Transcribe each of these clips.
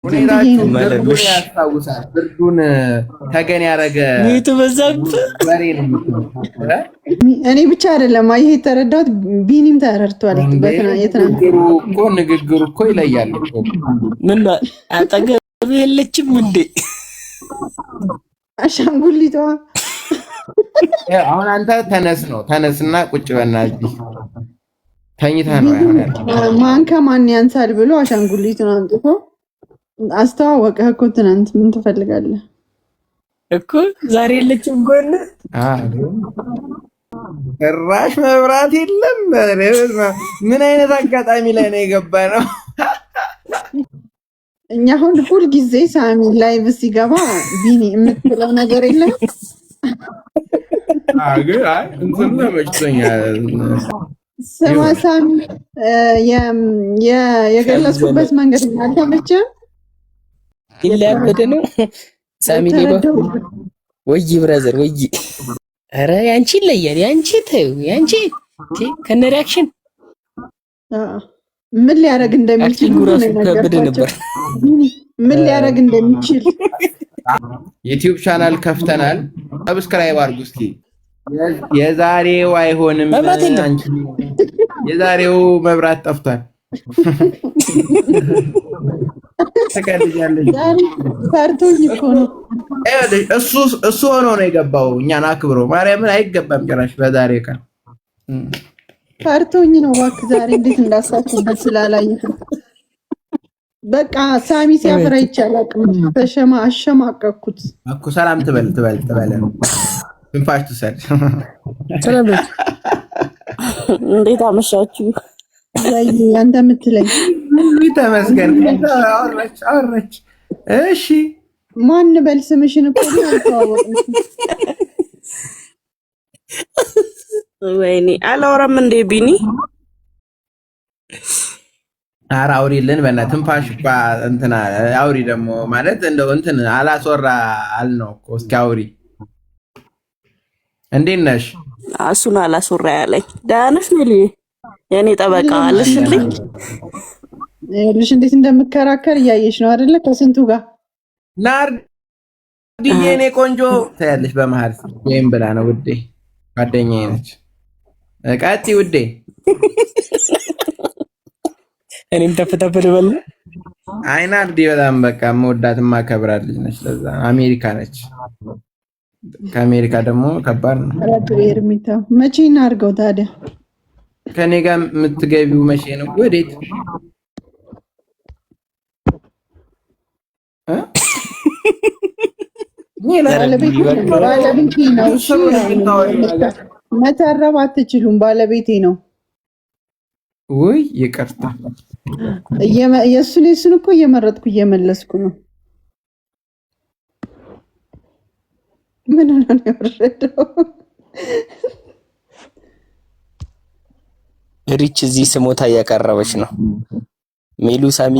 ብርዱን ያስታውሳል። ብርዱን ተገን ያደረገ ወሬ ነው። እኔ ብቻ አይደለም ይሄ የተረዳሁት ቢኒም ተረድቷል። እኮ ንግግሩ እኮ ይለያል እኮ። ምን አጠገብ የለችም እንዴ አሻንጉሊቷ? አሁን አንተ ተነስና ቁጭ በእናትህ ተኝተህ ነው ያለው። ማን ከማን ያንሳል ብሎ አሻንጉሊቱን አምጥቶ አስተዋወቀህ እኮ ትናንት። ምን ትፈልጋለህ እኮ ዛሬ የለችም ጎን ጭራሽ መብራት የለም። ምን አይነት አጋጣሚ ላይ ነው የገባ ነው? እኛ አሁን ሁል ጊዜ ሳሚ ላይቭ ሲገባ ቢኒ የምትለው ነገር የለም። እንትን ተመችቶኛል። ስማ ሳሚ የገለጽኩበት መንገድ አልተመቸም። ይላበደ ነው ሳሚ ሊባ ወይ ብራዘር ወይ ኧረ ያንቺ ይለያል። ያንቺ ተይው ያንቺ ከነ ሪአክሽን ምን ሊያደርግ እንደሚችል ነበር። ምን ሊያደርግ እንደሚችል ዩቲዩብ ቻናል ከፍተናል። ሰብስክራይብ አድርጉ እስኪ። የዛሬው አይሆንም አንቺ የዛሬው መብራት ጠፍቷል። ተቀድያለሽ ፈርቶኝ እኮ ነው። እሱ ሆኖ ነው የገባው። እኛን አክብሮ ማርያምን አይገባም ጭራሽ በዛሬ ቀን ፈርቶኝ ነው። እባክህ ዛሬ እንዴት እንዳሳችበት ስላላየህ በቃ ሳሚ ሲያፍራ ይቻላል። በሸማ አሸማቀኩት እኮ። ሰላም ትበል ትንፋሽ ትሰድ። ሰላም እንዴት አመሻችሁ? አንተ የምትለኝ ተመስገን። አወራች። እሺ ማን በል ስምሽን እኮ አልተዋወቅንም። ወይኔ አላወራም እንዴ ቢኒ? ኧረ አውሪልን በእናትህ። ትንፋሽ እንትና አውሪ ደግሞ ማለት እንደው እንትን አላስወራ አልነው እኮ። እስኪ አውሪ። እንዴት ነሽ? እሱን አላስወራ ያለኝ። ደህና ነሽ ሜልዬ? የኔ ጠበቃ አለሽልኝ። ይኸውልሽ እንዴት እንደምከራከር እያየሽ ነው አይደለ? ከስንቱ ጋር ናርዲዬ የኔ ቆንጆ ታያለሽ። በመሀል ወይም ብላ ነው ውዴ፣ ጓደኛዬ ነች። ቀጥይ ውዴ። እኔም ተፈተፈል በል። አይ ናርዲ በጣም በቃ መወዳት ማከብራት ልጅ ነች። ለዛ አሜሪካ ነች። ከአሜሪካ ደግሞ ከባድ ነው። ኤርሚታ መቼ እናድርገው ታዲያ? ከኔ ጋር የምትገቢው መቼ ነው? ወዴት? ባለቤቴ ነው። መተረብ አትችሉም። ባለቤቴ ነው። ውይ ይቅርታ። የእሱን እኮ እየመረጥኩ እየመለስኩ ነው። ምን ነው የወረደው? ሪች እዚህ ስሞታ እያቀረበች ነው። ሜሉ ሳሚ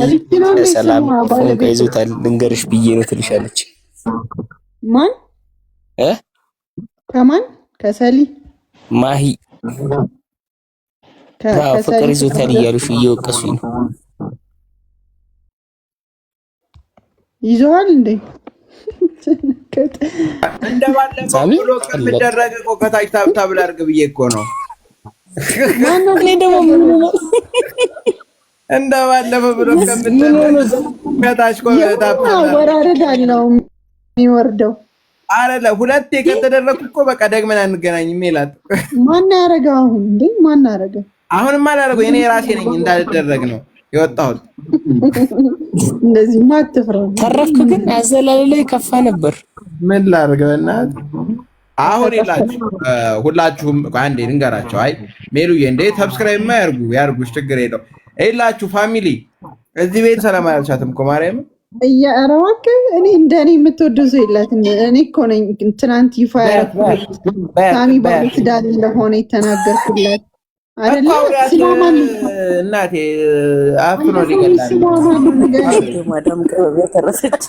ሰላም ፎንጋ ይዞታል ልንገርሽ ብዬ ነው ትልሻለች። ማን ከማን? ከሰሊ ማሂ ፍቅር ይዞታል እያሉሽ እየወቀሱኝ ነው። ይዞሃል እንዴ? እንደባለፈው ብሎ ከሚደረግ እኮ ከታች ታብታብ ላድርግ ብዬ እኮ ነው። እኔ ደግሞ ምን ነው እንደባለፈው ብሎ ከሚደረግ ከታች ታብታብ ወራረዳለው የሚወርደው አይደለ? ሁለቴ ከተደረኩ እኮ በቃ ደግመን አንገናኝም ይላል። ማን ያረጋው አሁን እንዴ? ማን ያረጋው? አሁንማ አላደረገው። እኔ ራሴ ነኝ እንዳልደረግ ነው የወጣሁት። እንደዚህ ማትፍራ ተረፍኩ። ግን አዘላለ ላይ ከፋ ነበር። ምን ላድርግ በእናትህ። አሁን ይላችሁ ሁላችሁም አንዴ ልንገራቸው። አይ ሜሉዬ እንዴ ሰብስክራይብ ማ ያርጉሽ ችግር የለው ይላችሁ ፋሚሊ። እዚህ ቤት ሰላም አያልቻትም እኮ ማርያም እያረዋክ እኔ እንደኔ የምትወደው ሰው የላትም። እኔ እኮ ነኝ ትናንት ይፋ ያደረኩት ሳሚ ባለትዳር እንደሆነ የተናገርኩለት አይደለ? ስማማን እናቴ አፍኖ ሊገላል ማዳም ቅርብ ያተረፈች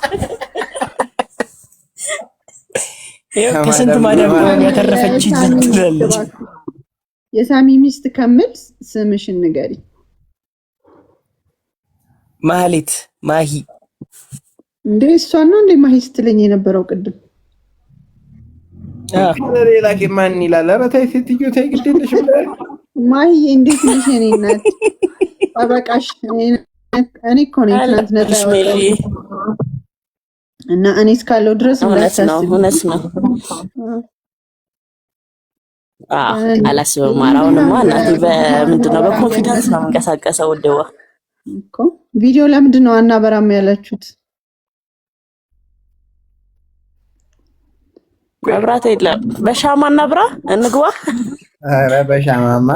ከስንት ማዳም ያተረፈች ትላለች። የሳሚ ሚስት ከምል ስምሽን ንገሪ። ማህሌት ማሂ እንዴ እሷን ነው እንዴ ማሂ ስትለኝ የነበረው ቅድም? ሌላ ማን ይላል? ኧረ ተይ ሴትዮ ተይ፣ ግድ የለሽም ማሂ። እንዴት ነሽ የኔ እናት? አበቃሽ። እኔ እኮ ነኝ ትናንት ነፃ ያወጣሁት እና እኔ እስካለው ድረስ እንዳታስቢ። እውነት ነው። አላስብም። አሁንማ እናቴ በምንድን ነው በኮንፊደንስ ነው የምንቀሳቀሰው። ወደዋ እኮ ቪዲዮ ለምንድን ነው አናበራም ያላችሁት? መብራት የለም። በሻማ እናብራ እንግባ። ኧረ በሻማማ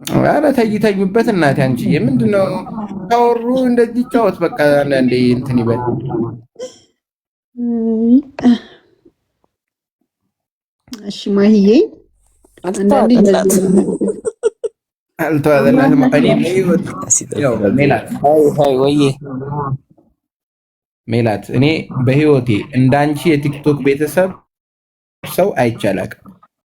ኧረ ተይተኙበት እናቴ። አንቺ ምንድን ነው ታወሩ እንደዚህ ጫወት በቃ አንዴ እንትን ይበል። እሺ ማሂዬ አልተዋጠላትም። ሜላት እኔ በህይወቴ እንዳንቺ የቲክቶክ ቤተሰብ ሰው አይቻላቅም።